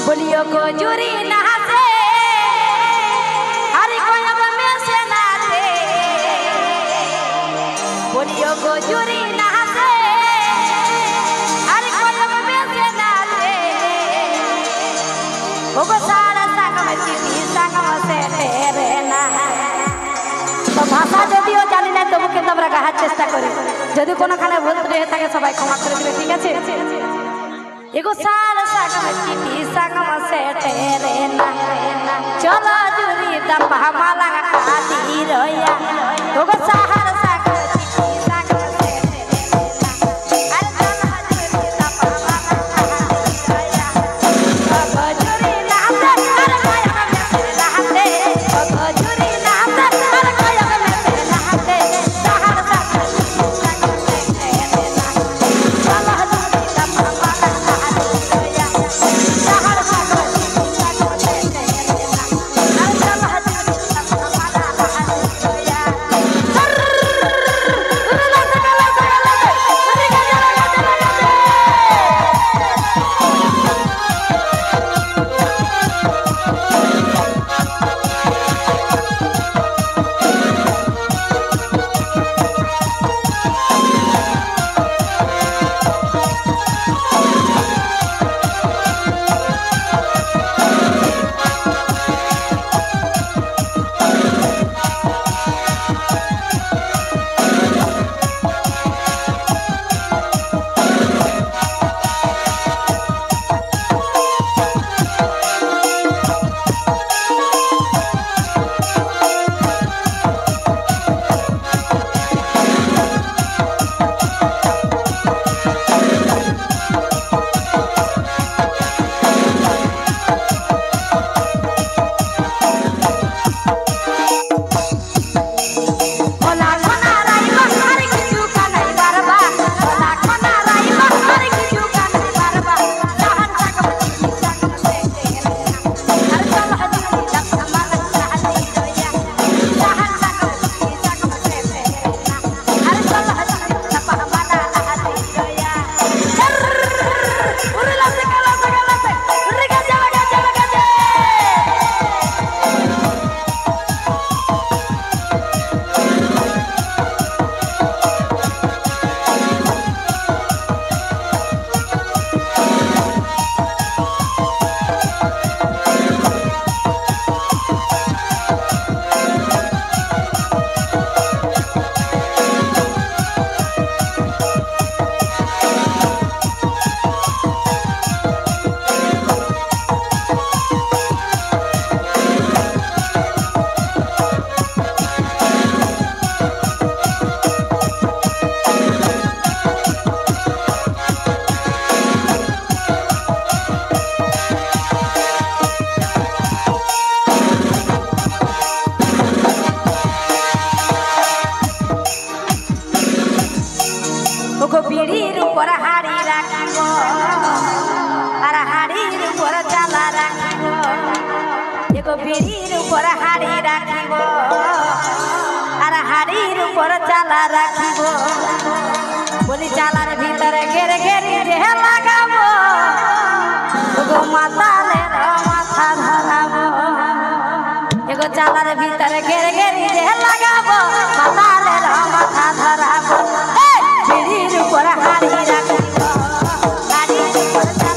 बोलियो को जुरी नहाते हर कोई अब में से नाते बोलियो को जुरी नहाते हर कोई अब में से नाते वो सारा संग में चिट्ठी संग में से तेरे ना तो भाषा যদিও জানি না তবু কিন্তু আমরা গাহার চেষ্টা করি যদি কোনোখানে ভুল হয়ে থাকে সবাই ক্ষমা করে দিবে ঠিক আছে एगो साल संग चिट्ठी संग से तेरे ना चलो जुरी दपा माला आदि रोया एगो साल संग चिट्ठी संग से तेरे ना अरे चलो जुरी दपा माला आदि रोया एगो जुरी नाते अरे कोई में से नहाते एगो जुरी नाते बीड़ीर ऊपर हाड़ी राखिबो और हाड़ीर ऊपर चाला राखिबो एगो बीड़ीर ऊपर हाड़ी राखिबो और हाड़ीर ऊपर चाला राखिबो बोली चालार भीतर घेर घेर जे लगाबो एगो माथा ले माथा धराबो एगो चालार भीतर घेर घेर जे लगाबो माथा ले माथा धराबो बीड़ीर ऊपर हाड़ी राखिबो हाड़ीर ऊपर